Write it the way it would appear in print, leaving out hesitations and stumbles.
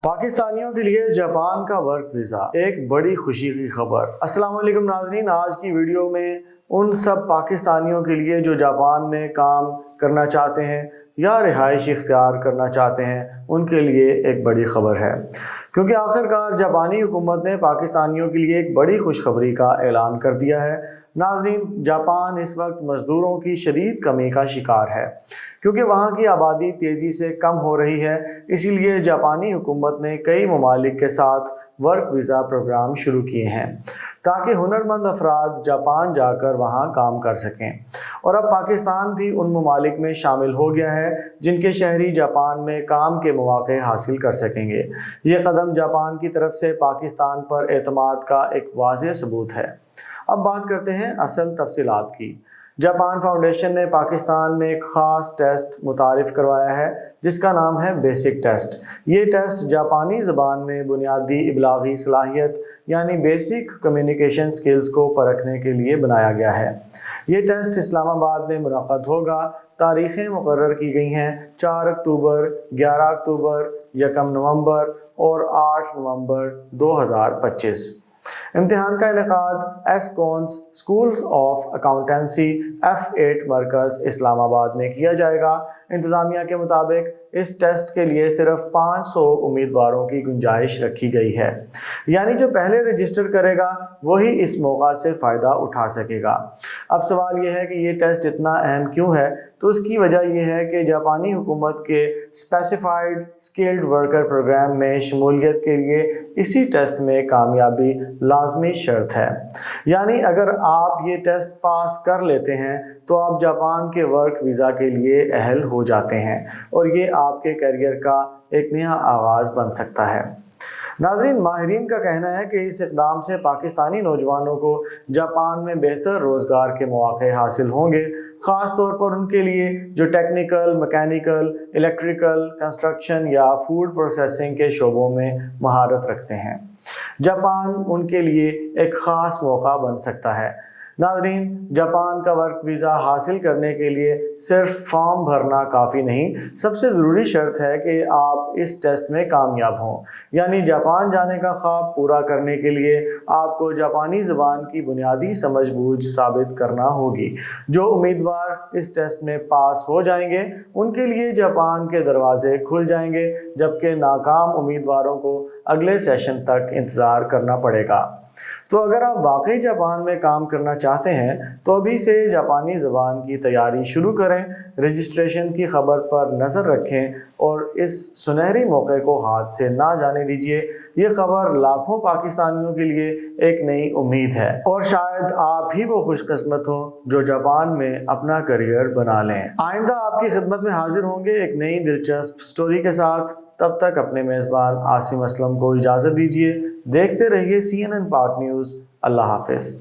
पाकिस्तानियों के लिए जापान का वर्क वीज़ा, एक बड़ी खुशी की खबर। अस्सलाम वालेकुम नाज़रीन, आज की वीडियो में उन सब पाकिस्तानियों के लिए जो जापान में काम करना चाहते हैं या रिहाइश इख्तियार करना चाहते हैं, उनके लिए एक बड़ी खबर है, क्योंकि आखिरकार जापानी हुकूमत ने पाकिस्तानियों के लिए एक बड़ी खुशखबरी का ऐलान कर दिया है। नाज़रीन, जापान इस वक्त मज़दूरों की शदीद कमी का शिकार है, क्योंकि वहाँ की आबादी तेज़ी से कम हो रही है। इसीलिए जापानी हुकूमत ने कई ममालिक के साथ वर्क वीज़ा प्रोग्राम शुरू किए हैं, ताकि हुनरमंद अफराद जापान जाकर वहाँ काम कर सकें। और अब पाकिस्तान भी उन ममालिक में शामिल हो गया है जिनके शहरी जापान में काम के मौके हासिल कर सकेंगे। ये कदम जापान की तरफ से पाकिस्तान पर एतमाद का एक वाज़ेह सबूत है। अब बात करते हैं असल तफसीलात की। जापान फाउंडेशन ने पाकिस्तान में एक ख़ास टेस्ट मुतारिफ़ करवाया है जिसका नाम है बेसिक टेस्ट। ये टेस्ट जापानी ज़बान में बुनियादी इबलागी सलाहियत यानी बेसिक कम्युनिकेशन स्किल्स को परखने के लिए बनाया गया है। ये टेस्ट इस्लामाबाद में मुनक़्क़द होगा। तारीख़ें मुक़र्रर की गई हैं 4 अक्टूबर, 11 अक्टूबर, 1 नवंबर और 8 नवंबर 2025। इम्तिहान का इनेकाद एसकॉन्स स्कूल्स ऑफ अकाउंटेंसी F8 मरकज़ इस्लामाबाद में किया जाएगा। इंतज़ामिया के मुताबिक इस टेस्ट के लिए सिर्फ 500 उम्मीदवारों की गुंजाइश रखी गई है, यानी जो पहले रजिस्टर करेगा वही इस मौका से फ़ायदा उठा सकेगा। अब सवाल यह है कि ये टेस्ट इतना अहम क्यों है, तो उसकी वजह यह है कि जापानी हुकूमत के स्पेसिफाइड स्किल्ड वर्कर प्रोग्राम में शमूलियत के लिए इसी टेस्ट में कामयाबी लाजमी शर्त है। यानी अगर आप ये टेस्ट पास कर लेते हैं तो आप जापान के वर्क वीज़ा के लिए अहल हो जाते हैं और ये आपके करियर का एक नया आगाज़ बन सकता है। नाज़रीन, माहिरीन का कहना है कि इस इक़दाम से पाकिस्तानी नौजवानों को जापान में बेहतर रोज़गार के मौके हासिल होंगे, ख़ास तौर पर उनके लिए जो टेक्निकल, मैकेनिकल, इलेक्ट्रिकल, कंस्ट्रक्शन या फूड प्रोसेसिंग के शोबों में महारत रखते हैं। जापान उनके लिए एक ख़ास मौका बन सकता है। नाज़रीन, जापान का वर्क वीज़ा हासिल करने के लिए सिर्फ फॉर्म भरना काफ़ी नहीं, सबसे ज़रूरी शर्त है कि आप इस टेस्ट में कामयाब हों। यानी जापान जाने का ख्वाब पूरा करने के लिए आपको जापानी ज़बान की बुनियादी समझ बूझ साबित करना होगी। जो उम्मीदवार इस टेस्ट में पास हो जाएंगे उनके लिए जापान के दरवाजे खुल जाएंगे, जबकि नाकाम उम्मीदवारों को अगले सेशन तक इंतज़ार करना पड़ेगा। तो अगर आप वाकई जापान में काम करना चाहते हैं तो अभी से जापानी ज़बान की तैयारी शुरू करें, रजिस्ट्रेशन की ख़बर पर नज़र रखें और इस सुनहरी मौके को हाथ से ना जाने दीजिए। ये खबर लाखों पाकिस्तानियों के लिए एक नई उम्मीद है और शायद आप ही वो खुशकिस्मत हो जो जापान में अपना करियर बना लें। आइंदा आपकी खिदमत में हाजिर होंगे एक नई दिलचस्प स्टोरी के साथ। तब तक अपने मेज़बान आसिम असलम को इजाज़त दीजिए। देखते रहिए CNN पाक न्यूज़। अल्लाह हाफ़िज़।